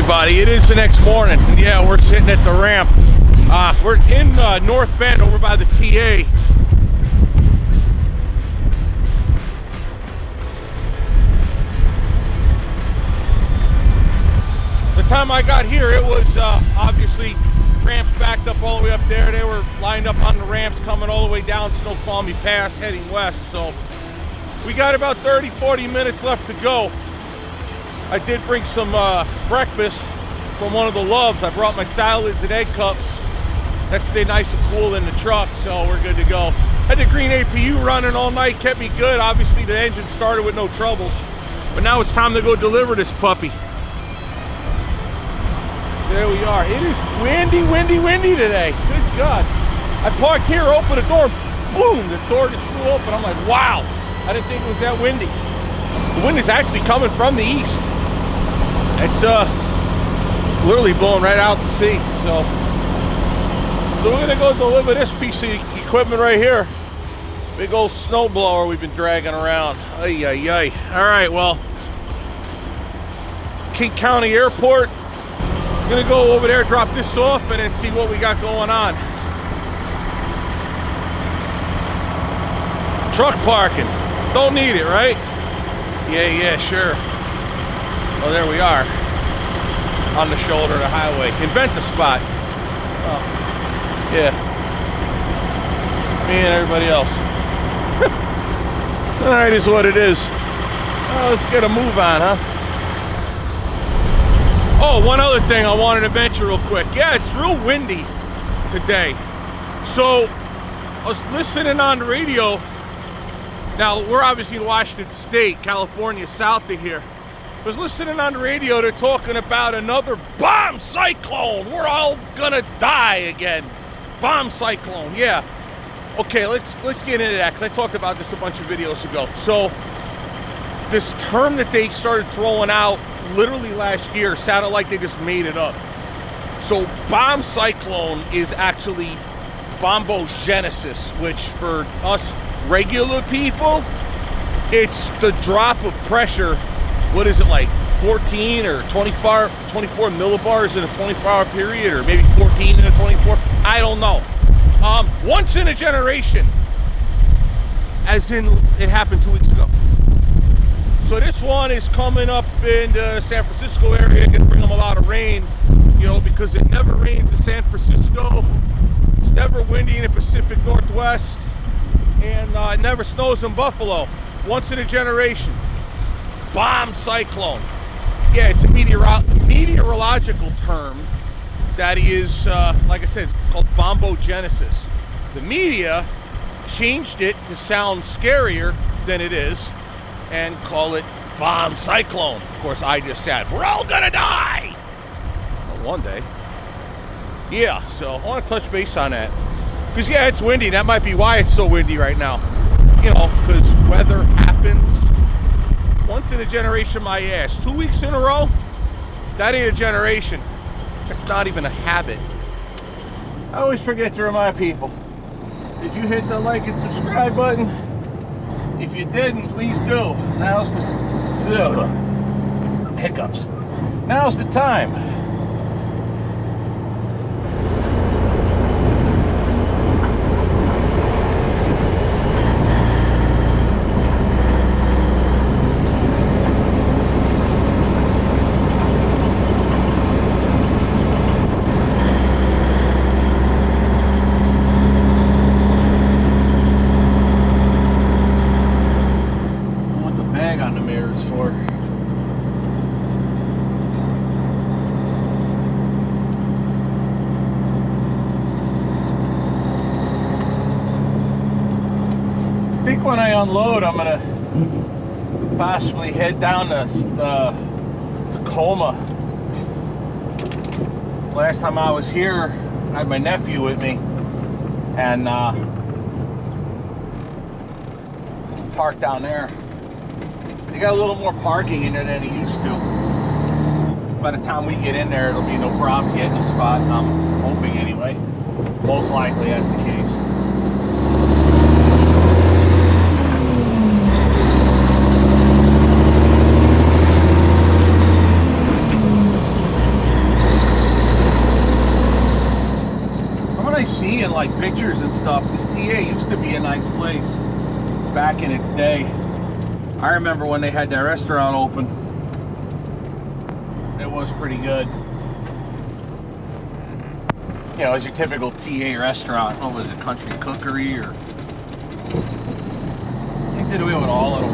everybody, it is the next morning, and yeah, we're sitting at the ramp. We're in North Bend over by the TA. The time I got here, it was obviously ramps backed up all the way up there. They were lined up on the ramps coming all the way down Snoqualmie Pass heading west. So we got about 30-40 minutes left to go. I did bring some breakfast from one of the Loves. I brought my salads and egg cups. That stayed nice and cool in the truck, so we're good to go. Had the green APU running all night, kept me good. Obviously the engine started with no troubles. But now it's time to go deliver this puppy. There we are. It is windy, windy, windy today. Good God. I parked here, opened the door, boom, the door just flew open. I'm like, wow. I didn't think it was that windy. The wind is actually coming from the east. It's literally blowing right out to sea. So we're gonna go deliver this piece of equipment right here. Big old snowblower we've been dragging around. Ay, ay, ay. All right, well, King County Airport. Gonna go over there, drop this off, and then see what we got going on. Truck parking. Don't need it, right? Yeah, sure. Well, there we are. On the shoulder of the highway. Invent the spot. Oh, yeah. Me and everybody else. All right, is what it is. Let's get a move on, huh? Oh, one other thing I wanted to mention real quick. Yeah, it's real windy today. So I was listening on the radio. Now, we're obviously in Washington State, California, south of here. I was listening on the radio, they're talking about another bomb cyclone. We're all gonna die again. Bomb cyclone, yeah. Okay, let's get into that, because I talked about this a bunch of videos ago. So, this term that they started throwing out literally last year sounded like they just made it up. So, bomb cyclone is actually bombogenesis, which for us regular people, it's the drop of pressure. What is it, like 14 or 24 millibars in a 24-hour period, or maybe 14 in a 24? I don't know. Once in a generation, as in it happened 2 weeks ago. So this one is coming up in the San Francisco area. Gonna bring them a lot of rain, you know, because it never rains in San Francisco. It's never windy in the Pacific Northwest. And it never snows in Buffalo. Once in a generation. Bomb cyclone. Yeah, it's a meteorological term that is, like I said, called bombogenesis. The media changed it to sound scarier than it is and call it bomb cyclone. Of course, I just said, we're all gonna die! Well, one day. Yeah, so I want to touch base on that. Because, yeah, it's windy. That might be why it's so windy right now. You know, because weather happens. Once in a generation, my ass. 2 weeks in a row? That ain't a generation. That's not even a habit. I always forget to remind people. Did you hit the like and subscribe button? If you didn't, please do. Now's the... hiccups. Now's the time. When I unload, I'm gonna possibly head down to Tacoma. Last time I was here, I had my nephew with me, and parked down there. They got a little more parking in there than he used to. By the time we get in there, it'll be no problem getting a spot. I'm hoping anyway. Most likely that's the case. back in its day. I remember when they had that restaurant open. It was pretty good. You know, it was your typical TA restaurant. What was it, Country Cookery, or I think they did away with all of them.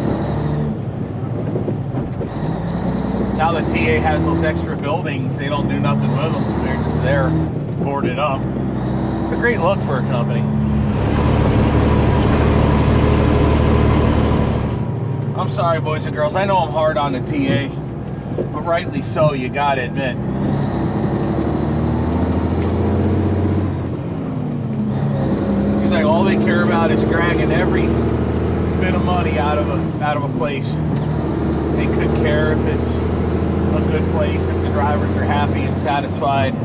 Now the TA has those extra buildings, they don't do nothing with them. They're just there, boarded up. It's a great look for a company. I'm sorry, boys and girls. I know I'm hard on the TA, but rightly so, you gotta admit. Seems like all they care about is dragging every bit of money out of a place. They could care if it's a good place, if the drivers are happy and satisfied.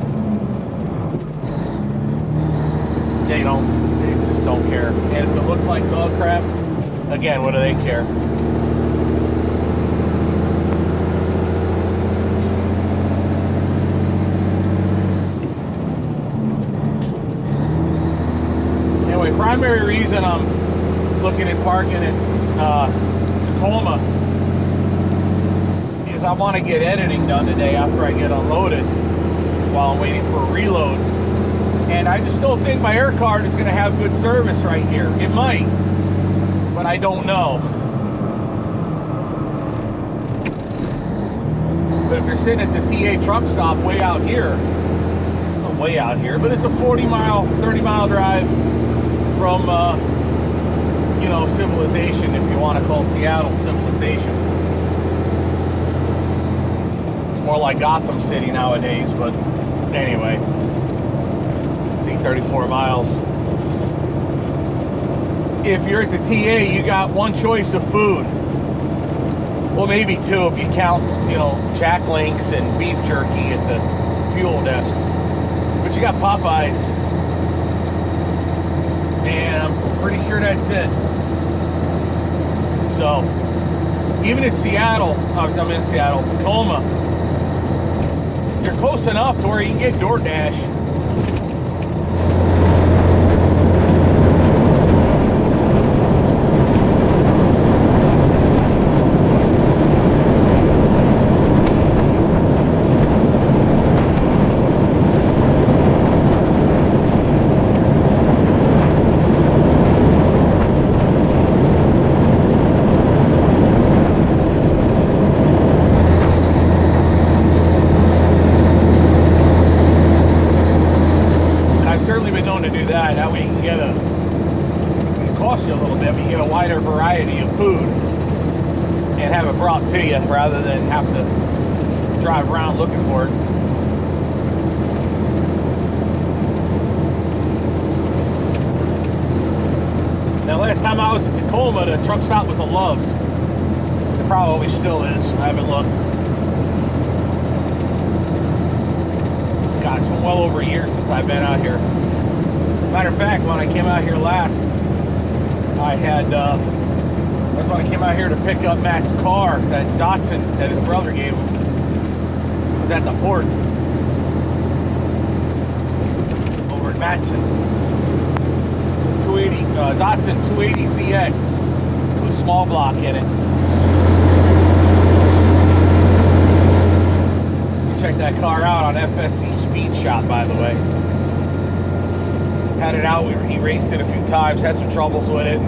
They just don't care. And if it looks like dog crap, again, what do they care? Anyway, primary reason I'm looking at parking at Tacoma is I want to get editing done today after I get unloaded while I'm waiting for a reload. And I just don't think my air card is going to have good service right here. It might, but I don't know. But if you're sitting at the TA truck stop way out here, not way out here, but it's a 40-mile, 30-mile drive from, you know, civilization, if you want to call Seattle civilization. It's more like Gotham City nowadays, but anyway. 34 miles. If you're at the TA, you got one choice of food. Well, maybe two if you count, you know, Jack Links and beef jerky at the fuel desk. But you got Popeyes. And I'm pretty sure that's it. So, even in Seattle, I'm in Seattle, Tacoma, you're close enough to where you can get DoorDash. Rather than have to drive around looking for it. Now, last time I was at Tacoma, the truck stop was a Love's. It probably still is. I haven't looked. God, it's been well over a year since I've been out here. Matter of fact, when I came out here last, I had that's when I came out here to pick up Matt's car, that Datsun that his brother gave him. It was at the port over at Matson. 280 Datsun 280ZX with a small block in it. You check that car out on FSC Speed Shop, by the way. Had it out. He raced it a few times. Had some troubles with it.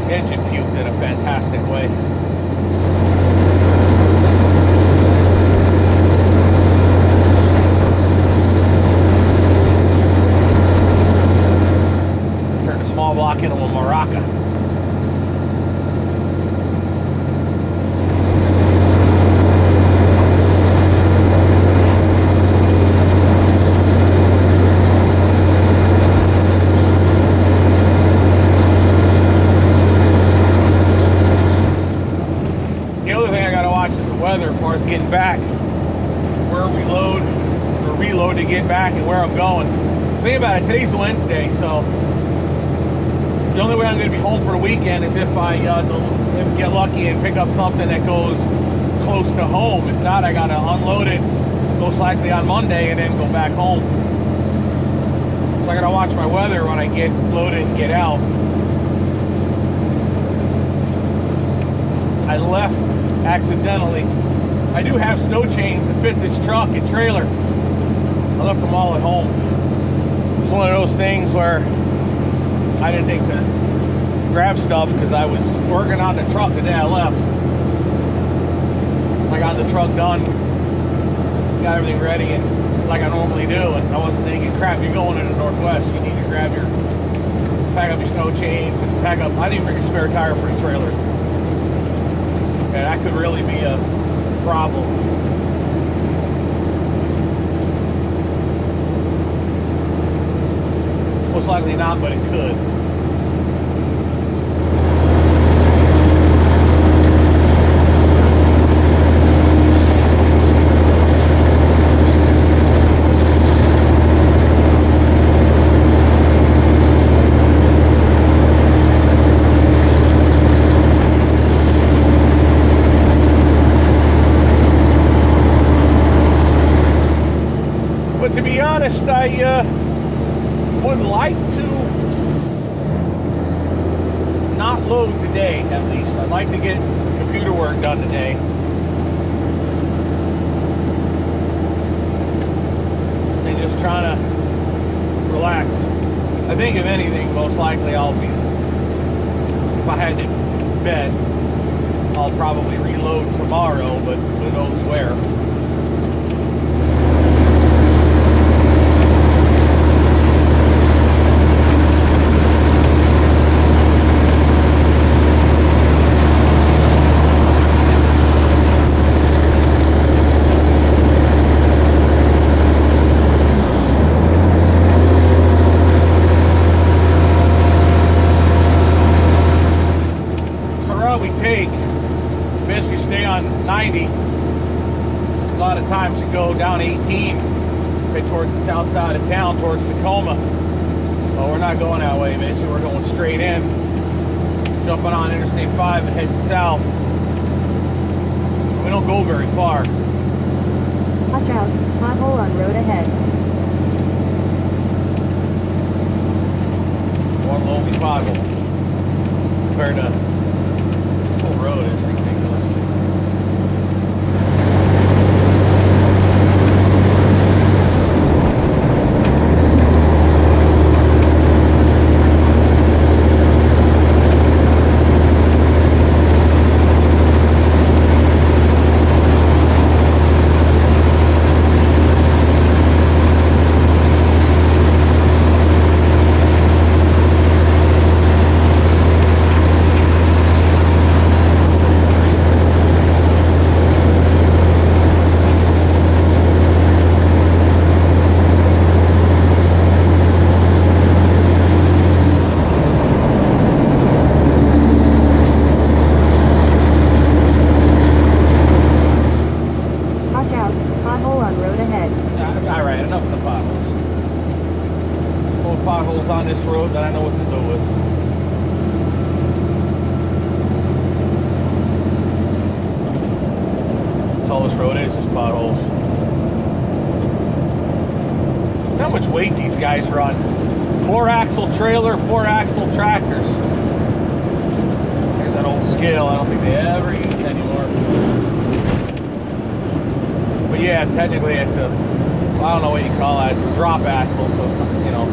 Engine puked in a fantastic way. Turned a small block into a Maraca. Getting back, where we load or reload to get back and where I'm going. Think about it, today's Wednesday, so the only way I'm going to be home for the weekend is if I get lucky and pick up something that goes close to home. If not, I got to unload it most likely on Monday and then go back home. So I got to watch my weather when I get loaded and get out. I left accidentally. I do have snow chains that fit this truck and trailer. I left them all at home. It's one of those things where I didn't think to grab stuff because I was working on the truck the day I left. I got the truck done, got everything ready, and like I normally do, and I wasn't thinking, crap, you're going in the Northwest, you need to pack up your snow chains and pack up. I didn't bring a spare tire for the trailer. Okay, that could really be a problem. Most likely not, but it could. To be honest, I would like to not load today, at least. I'd like to get some computer work done today. And just trying to relax. I think if anything, most likely I'll be, if I had to bet, I'll probably reload tomorrow, but who knows where. Basically stay on 90. A lot of times you go down 18 right towards the south side of town, towards Tacoma. Well, we're not going that way. Basically, we're going straight in, jumping on Interstate 5 and heading south. We don't go very far. Watch out, pothole on road ahead. One lonely pothole compared to this whole road is ridiculous. On this road that I know what to do with. That's all this road is potholes. How much weight these guys run. 4-axle trailer, 4-axle tractors. There's that old scale I don't think they ever use anymore. But yeah, technically it's a, I don't know what you call that, it's a drop axle, so it's not, you know,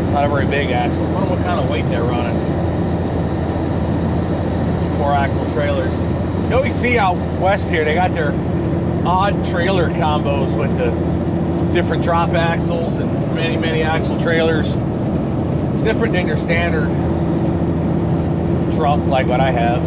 not a very big axle. I wonder what kind of weight they're running. 4-axle trailers. You always see out west here, they got their odd trailer combos with the different drop axles and many axle trailers. It's different than your standard truck like what I have.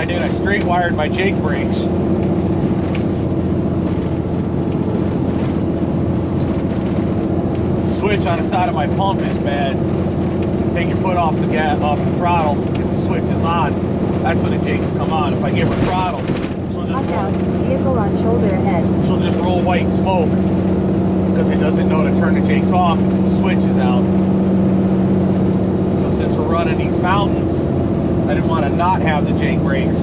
I straight wired my Jake brakes. Switch on the side of my pump is bad. Take your foot off the gas, off the throttle, if the switch is on. That's when the Jakes come on. If I give her throttle, she'll just watch out, vehicle on shoulder ahead. She'll just roll white smoke because it doesn't know to turn the Jakes off because the switch is out. So since we're running these mountains, I didn't want to not have the Jake brakes.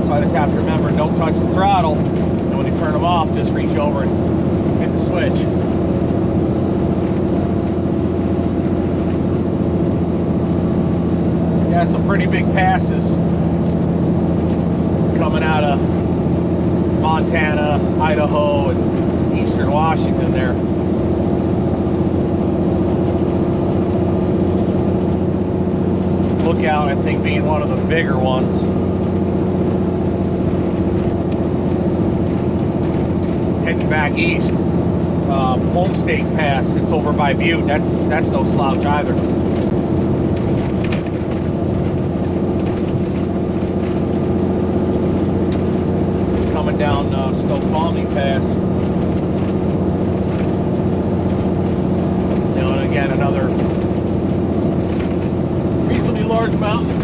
So I just have to remember, don't touch the throttle. And when you turn them off, just reach over and hit the switch. Yeah, some pretty big passes coming out of Montana, Idaho, and eastern Washington there. Lookout, I think, being one of the bigger ones. Heading back east, Home State Pass. It's over by Butte. That's no slouch either. Coming down Snoqualmie Pass. You know, and again, another reasonably large mountain.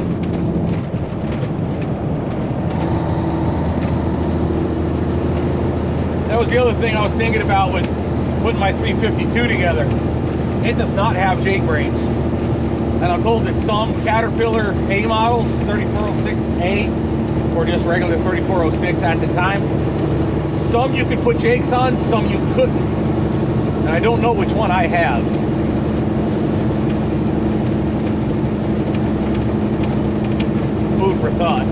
That was the other thing I was thinking about when putting my 352 together. It does not have Jake brakes. And I'm told that some Caterpillar A models, 3406A, or just regular 3406 at the time, some you could put Jakes on, some you couldn't. And I don't know which one I have. Food for thought.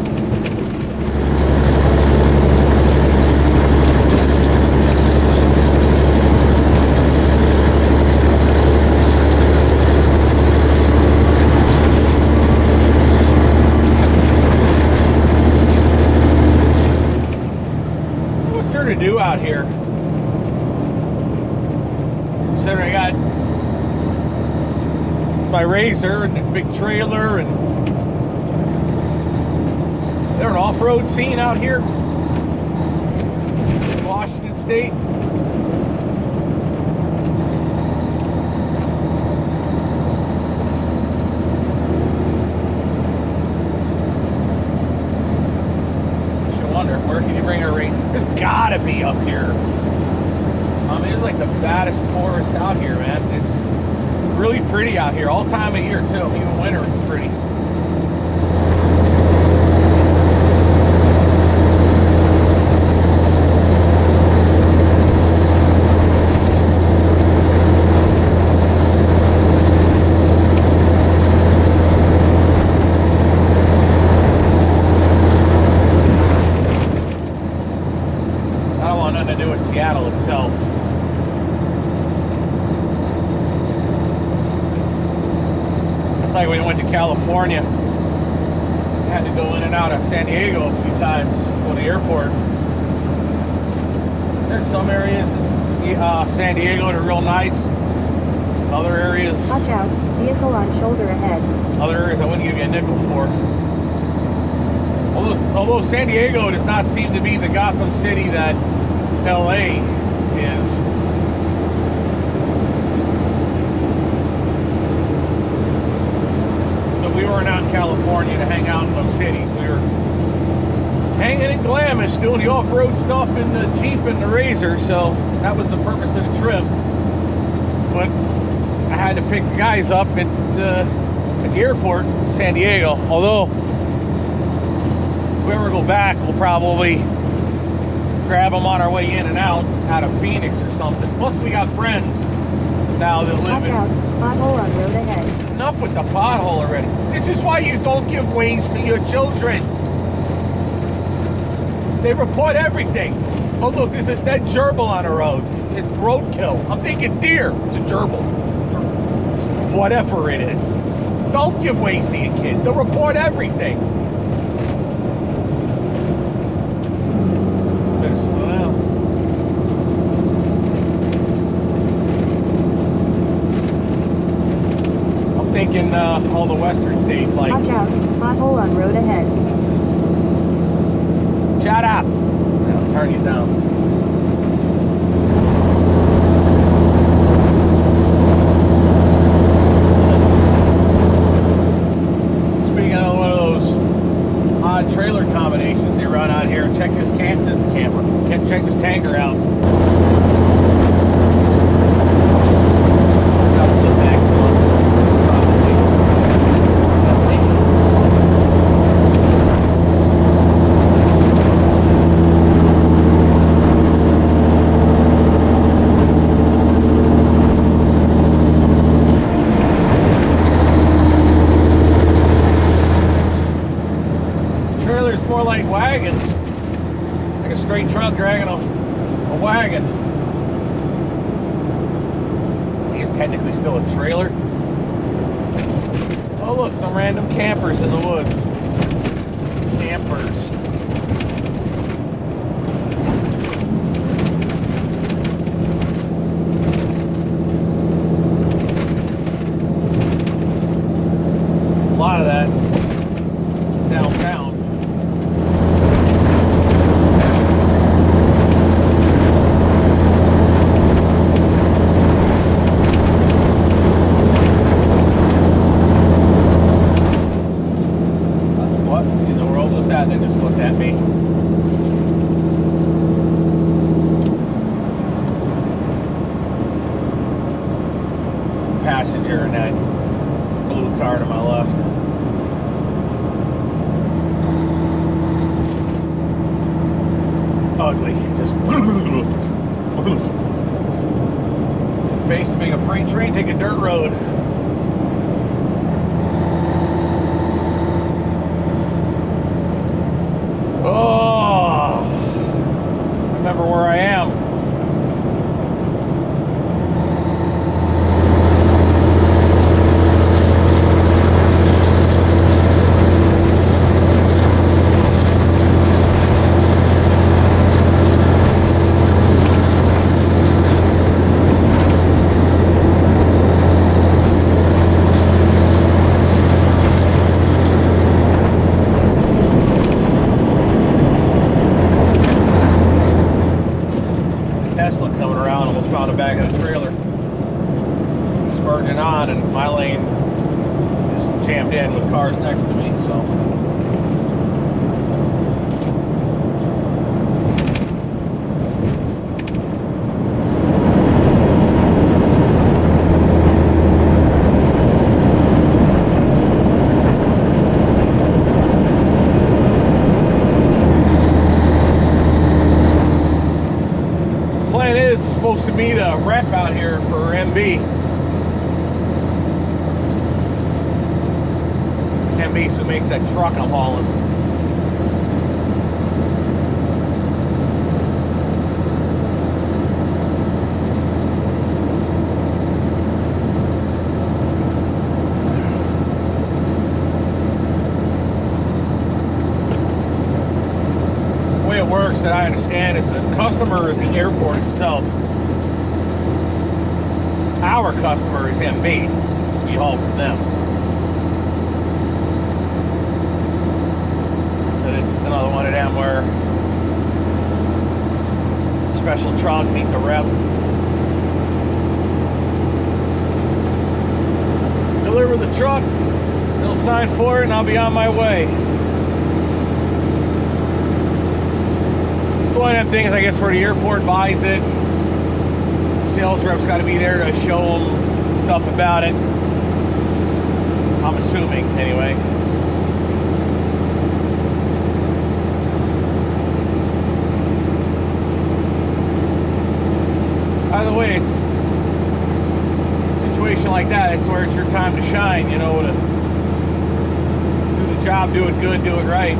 What's there to do out here? Considering I got my Razor and a big trailer, and there's an off-road scene out here in Washington State. I wonder, where can you bring a race? There's gotta be up here. I mean, it's like the baddest forest out here, man. It's really pretty out here, all time of year too. Even winter, it's pretty. Seattle itself. It's like when we went to California, I had to go in and out of San Diego a few times, go to the airport. There's some areas in San Diego that are real nice. Other areas, Watch out, vehicle on shoulder ahead. Other areas I wouldn't give you a nickel for. Although San Diego does not seem to be the Gotham City that LA is. But we weren't out in California to hang out in those cities. We were hanging in Glamis, doing the off-road stuff in the Jeep and the Razor, so that was the purpose of the trip. But I had to pick the guys up at the airport in San Diego. Although, if we ever go back, we'll probably grab them on our way in and out of Phoenix or something. Plus, we got friends now that live in. Watch out, pothole on road ahead. Enough with the pothole already. This is why you don't give wings to your children. They report everything. Oh look, there's a dead gerbil on the road. It's roadkill. I'm thinking deer. It's a gerbil. Or whatever it is. Don't give wings to your kids. They'll report everything. Better slow down. I'm thinking all the western states like... Watch out, pothole on road ahead. Shut up! I'll turn you down. Speaking of one of those odd trailer combinations they run out here, check this check this tanker out. more like wagons. Like a straight truck dragging a wagon. He's technically still a trailer. Oh look, some random campers in the woods. Campers. A lot of that downtown. What in the world was that? They just looked at me. Passenger in that blue car to my left. Ugly. Just face being a freight train, take a dirt road. Oh, remember where I am. Found a back of the trailer. He's burning on, and my lane is jammed in with cars next to me, so. Supposed to meet a rep out here for MB. MB's who makes that truck I'm hauling. The way it works that I understand is the customer is the airport itself. Our customer is MB, so we haul from them. So this is another one of them where special truck meet the rep. Deliver the truck, they'll sign for it, and I'll be on my way. It's one of them things, I guess, where the airport buys it. Sales rep's got to be there to show them stuff about it. I'm assuming, anyway. By the way, it's a situation like that. It's where it's your time to shine, you know, to do the job, do it good, do it right.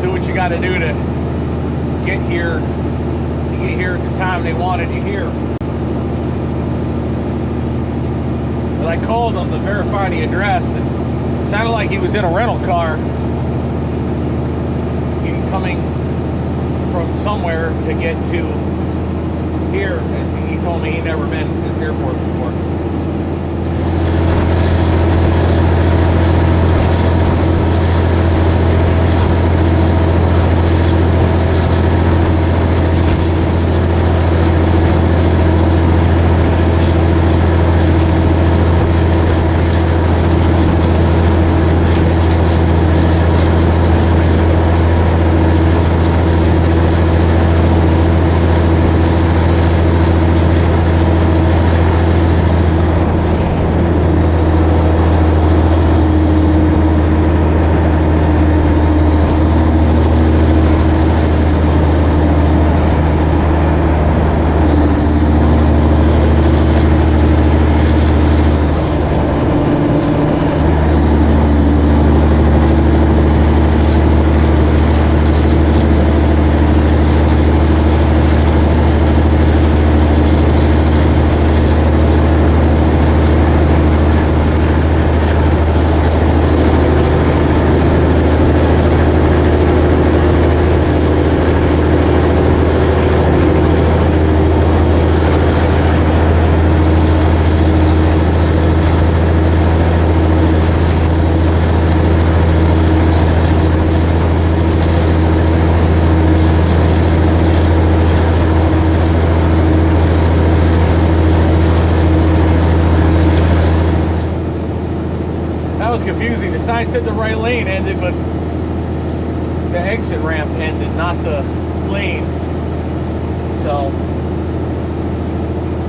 Do what you got to do to get here at the time they wanted you here. But I called him to verify the address, and it sounded like he was in a rental car. He coming from somewhere to get to here. And he told me he'd never been to this airport before. was confusing. The sign said the right lane ended, but the exit ramp ended, not the lane. So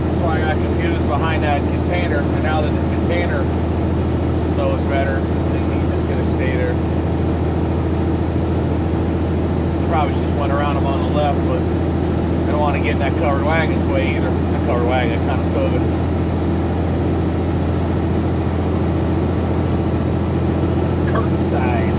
that's why I got confused behind that container. And now that the container knows better, I think he's just gonna stay there. Probably just went around him on the left, but I don't want to get in that covered wagon's way either. That covered wagon, that kind of stove it. Curtain side.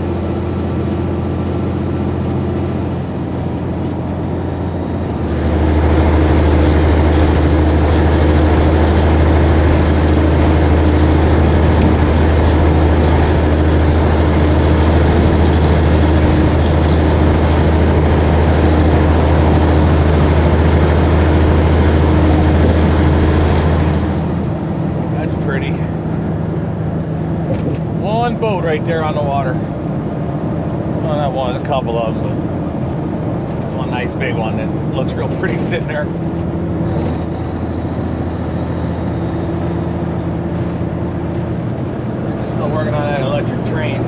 One boat right there on the water. Well, not one, a couple of them, but there's one nice big one that looks real pretty sitting there. Still working on that electric train.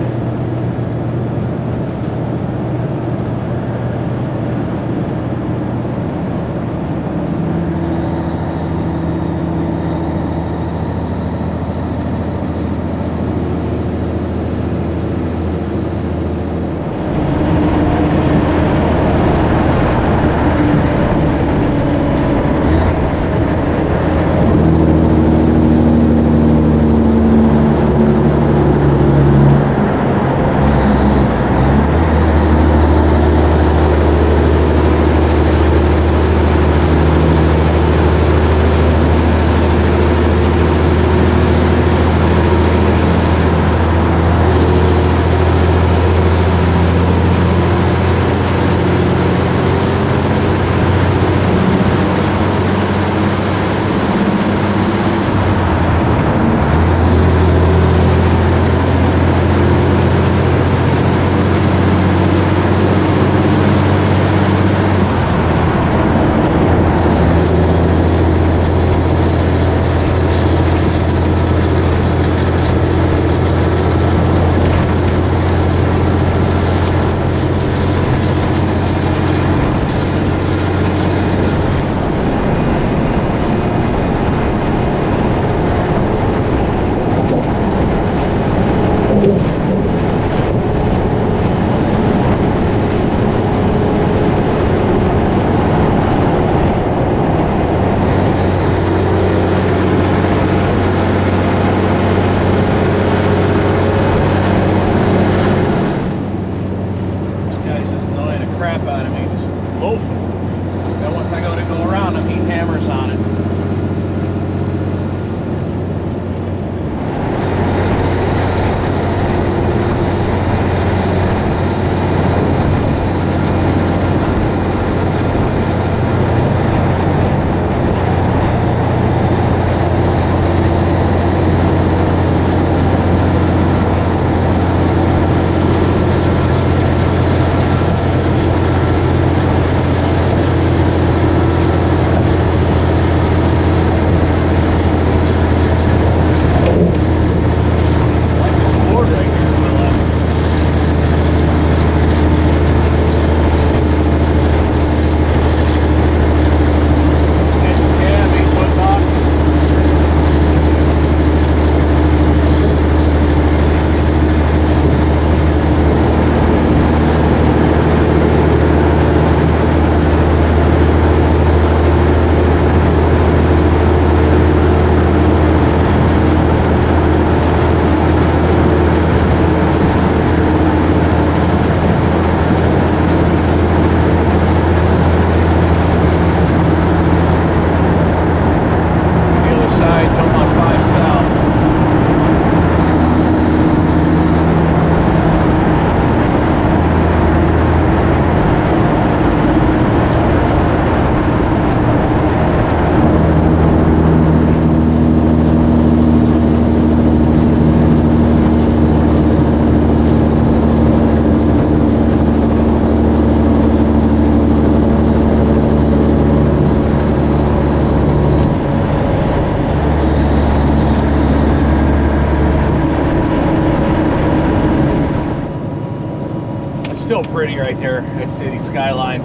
Still pretty right there, that city skyline.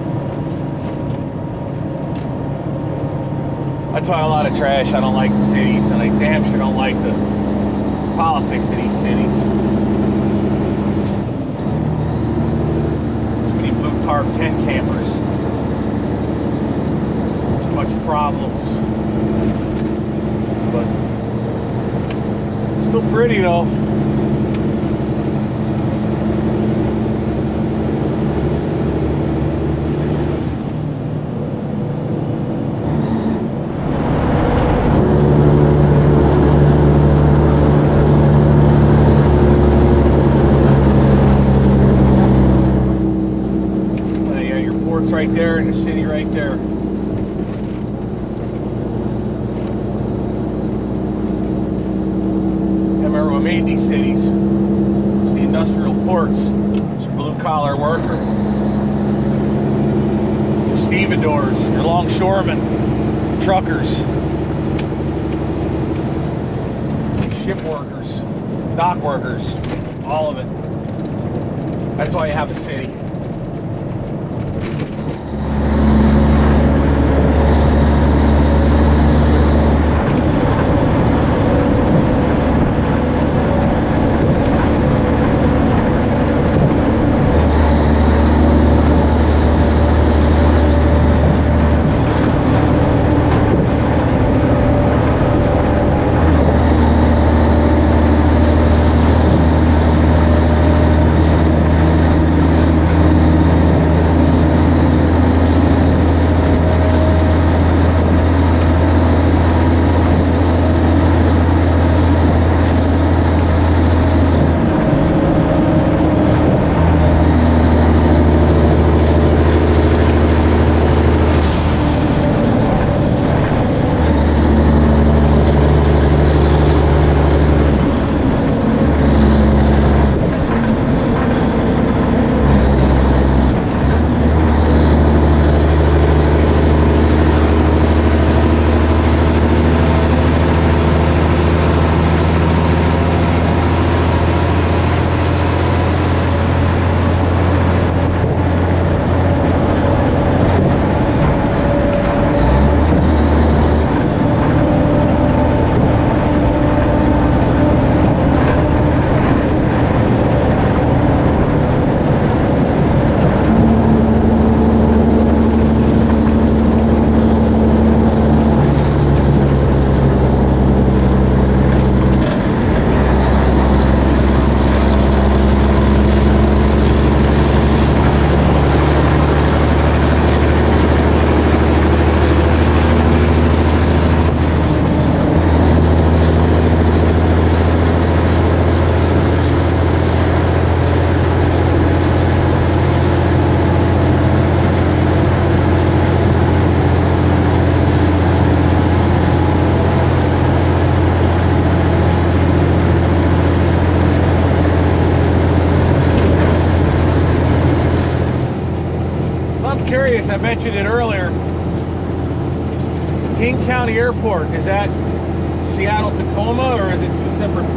I talk a lot of trash. I don't like the cities, and I damn sure don't like the politics of these cities. Too many blue tarp tent campers. Too much problems. But still pretty though. Right there in the city right there. I remember when I made these cities, it's the industrial ports. It's your blue collar worker, your stevedores, your longshoremen, truckers, ship workers, dock workers, all of it. That's why you have a city. Curious, I mentioned it earlier. King County Airport, is that Seattle Tacoma or is it two separate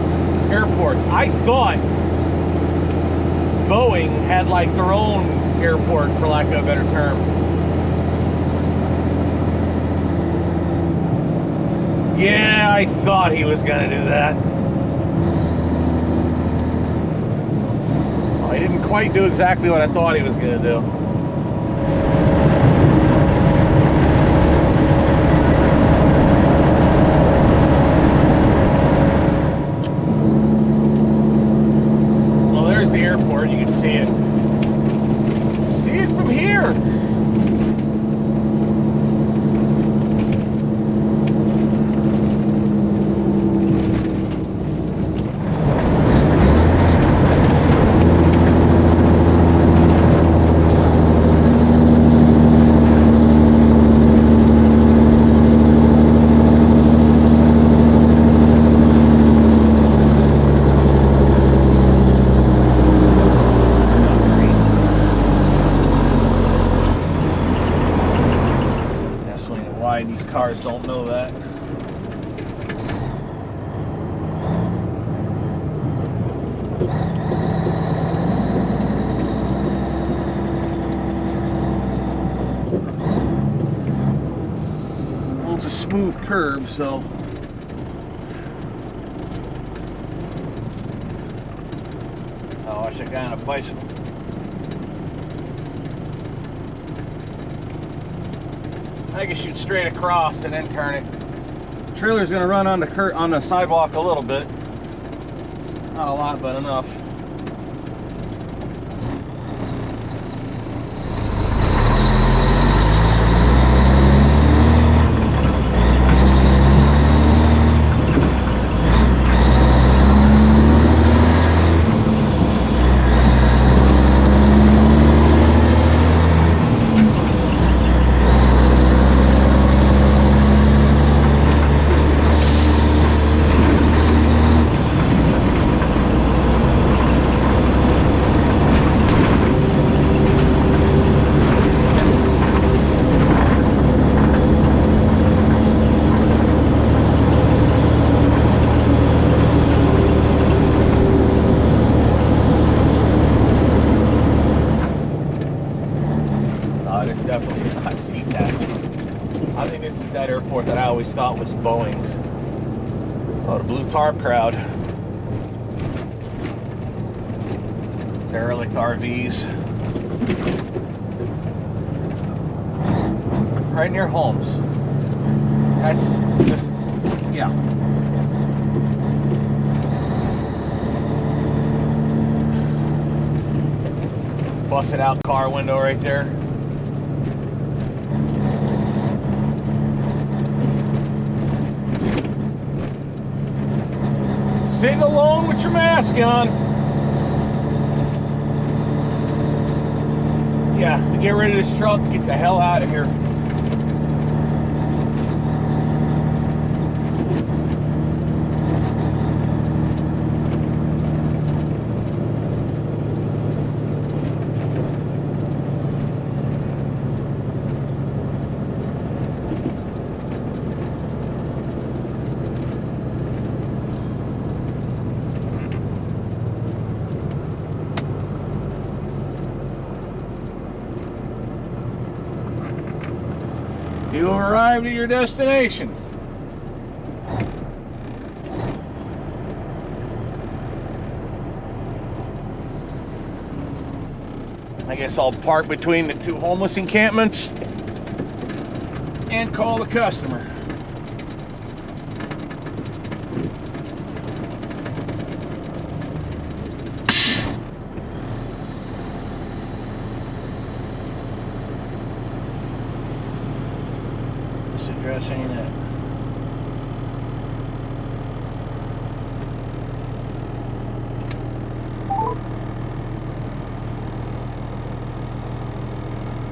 airports? I thought Boeing had like their own airport, for lack of a better term. Yeah, I thought he was gonna do that. Well, he didn't quite do exactly what I thought he was gonna do. The airport, you can see it. See it from here. These cars don't know that. curb, so. Oh, I should got on a bicycle. I can shoot straight across and then turn it. Trailer's gonna run on the sidewalk a little bit. Not a lot, but enough. That I always thought was Boeing's. Oh, the blue tarp crowd. Derelict RVs. Right near homes. That's just, yeah. Busted out car window right there. Sitting alone with your mask on. Yeah, to get rid of this truck, get the hell out of here. You have arrived at your destination. I guess I'll park between the two homeless encampments and call the customer. Address ain't it?